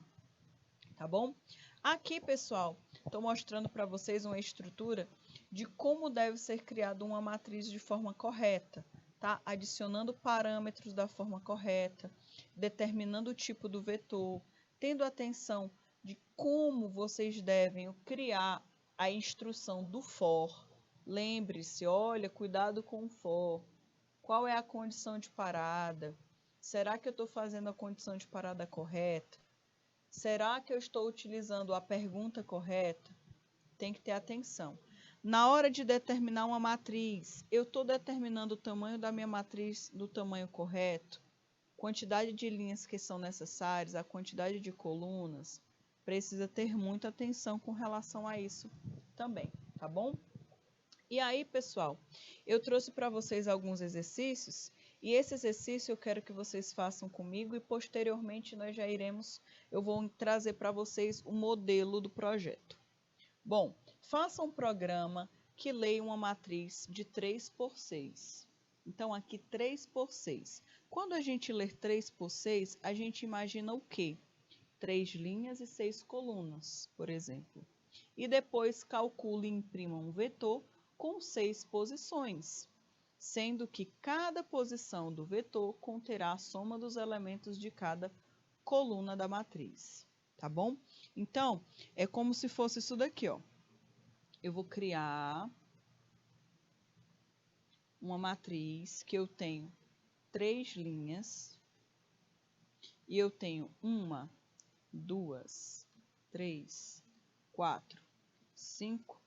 Tá bom? Aqui, pessoal, estou mostrando para vocês uma estrutura de como deve ser criada uma matriz de forma correta, tá? Adicionando parâmetros da forma correta, determinando o tipo do vetor, tendo atenção de como vocês devem criar a instrução do for. Lembre-se, olha, cuidado com o for. Qual é a condição de parada? Será que eu estou fazendo a condição de parada correta? Será que eu estou utilizando a pergunta correta? Tem que ter atenção. Na hora de determinar uma matriz, eu estou determinando o tamanho da minha matriz do tamanho correto, quantidade de linhas que são necessárias, a quantidade de colunas, precisa ter muita atenção com relação a isso também, tá bom? E aí, pessoal, eu trouxe para vocês alguns exercícios, e esse exercício eu quero que vocês façam comigo e posteriormente eu vou trazer para vocês o modelo do projeto. Bom, faça um programa que leia uma matriz de 3 por 6. Então, aqui 3 por 6. Quando a gente ler 3 por 6, a gente imagina o quê? 3 linhas e 6 colunas, por exemplo. E depois calcule e imprima um vetor com 6 posições, sendo que cada posição do vetor conterá a soma dos elementos de cada coluna da matriz, tá bom? Então, é como se fosse isso daqui, ó. Eu vou criar uma matriz que eu tenho 3 linhas e eu tenho 1, 2, 3, 4, 5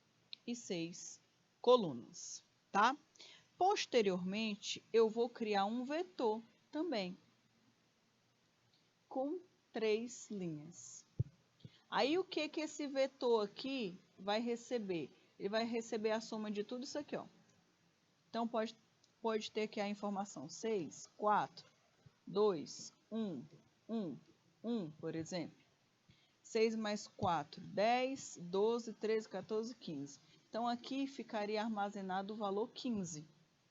e 6 colunas, tá? Posteriormente, eu vou criar um vetor também com 3 linhas. Aí, o que que esse vetor aqui vai receber? Ele vai receber a soma de tudo isso aqui, ó. Então, pode ter aqui a informação 6, 4, 2, 1, 1, 1, por exemplo. 6 mais 4, 10, 12, 13, 14, 15. Então, aqui ficaria armazenado o valor 15,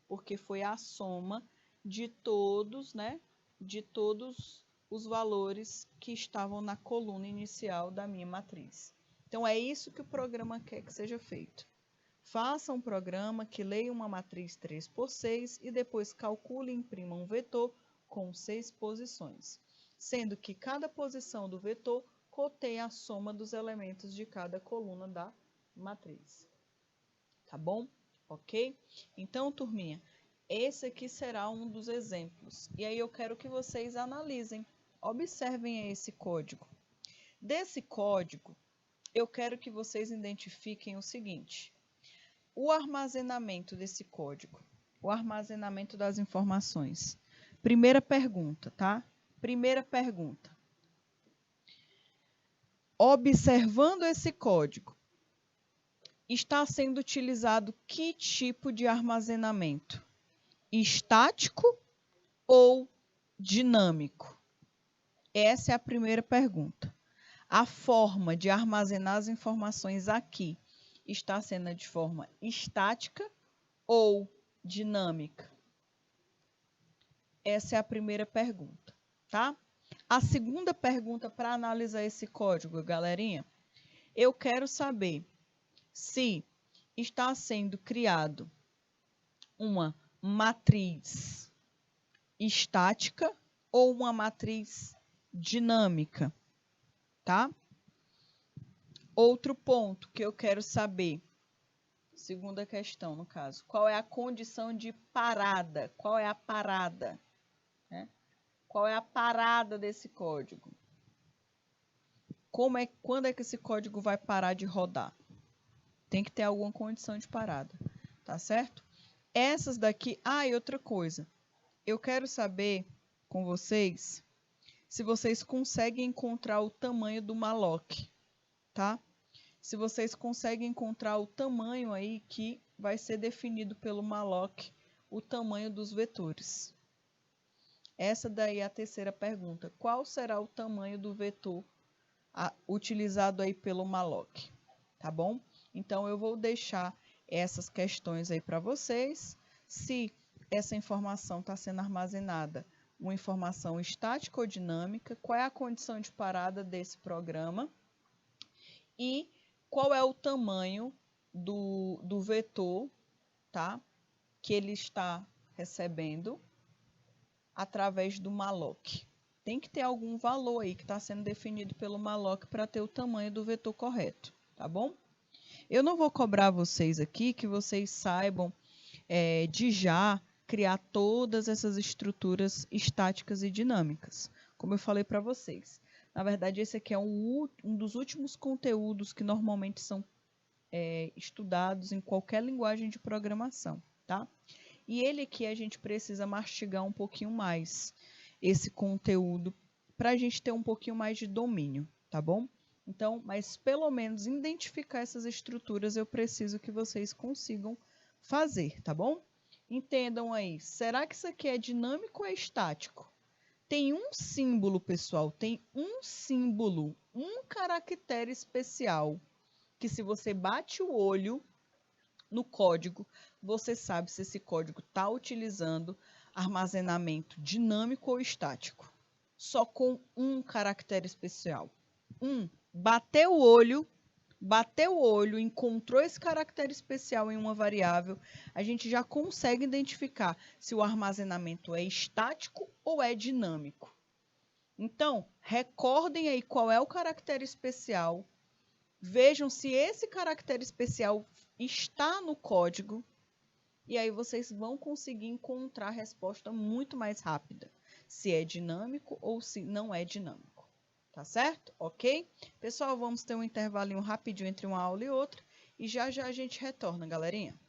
porque foi a soma de todos, né? De todos os valores que estavam na coluna inicial da minha matriz. Então, é isso que o programa quer que seja feito. Faça um programa que leia uma matriz 3 por 6 e depois calcule e imprima um vetor com 6 posições, sendo que cada posição do vetor contém a soma dos elementos de cada coluna da matriz. Tá bom? Ok? Então, turminha, esse aqui será um dos exemplos. E aí eu quero que vocês analisem. Observem esse código. Desse código, eu quero que vocês identifiquem o seguinte: o armazenamento desse código, o armazenamento das informações. Primeira pergunta, tá? Primeira pergunta. Observando esse código, está sendo utilizado que tipo de armazenamento? Estático ou dinâmico? Essa é a primeira pergunta. A forma de armazenar as informações aqui está sendo de forma estática ou dinâmica? Essa é a primeira pergunta, tá? A segunda pergunta para analisar esse código, galerinha, eu quero saber se está sendo criado uma matriz estática ou uma matriz dinâmica, tá? Outro ponto que eu quero saber, segunda questão no caso, qual é a condição de parada? Qual é a parada? Né? Qual é a parada desse código? Quando é que esse código vai parar de rodar? Tem que ter alguma condição de parada, tá certo? Essas daqui... Ah, e outra coisa. Eu quero saber com vocês se vocês conseguem encontrar o tamanho do malloc, tá? Se vocês conseguem encontrar o tamanho aí que vai ser definido pelo malloc, o tamanho dos vetores. Essa daí é a terceira pergunta. Qual será o tamanho do vetor utilizado aí pelo malloc? Tá bom? Então, eu vou deixar essas questões aí para vocês. Se essa informação está sendo armazenada, uma informação estática ou dinâmica, qual é a condição de parada desse programa e qual é o tamanho do vetor, tá? Que ele está recebendo através do malloc. Tem que ter algum valor aí que está sendo definido pelo malloc para ter o tamanho do vetor correto, tá bom? Eu não vou cobrar vocês aqui que vocês saibam de já criar todas essas estruturas estáticas e dinâmicas, como eu falei para vocês. Na verdade, esse aqui é um dos últimos conteúdos que normalmente são estudados em qualquer linguagem de programação, tá? E ele aqui a gente precisa mastigar um pouquinho mais esse conteúdo para a gente ter um pouquinho mais de domínio, tá bom? Então, mas pelo menos identificar essas estruturas eu preciso que vocês consigam fazer, tá bom? Entendam aí, será que isso aqui é dinâmico ou é estático? Tem um símbolo, pessoal, tem um símbolo, um caractere especial, que se você bate o olho no código, você sabe se esse código está utilizando armazenamento dinâmico ou estático. Só com um caractere especial. Bateu o olho, encontrou esse caractere especial em uma variável, a gente já consegue identificar se o armazenamento é estático ou é dinâmico. Então, recordem aí qual é o caractere especial, vejam se esse caractere especial está no código, e aí vocês vão conseguir encontrar a resposta muito mais rápida, se é dinâmico ou se não é dinâmico. Tá certo? Ok? Pessoal, vamos ter um intervalinho rapidinho entre uma aula e outra, e já já a gente retorna, galerinha.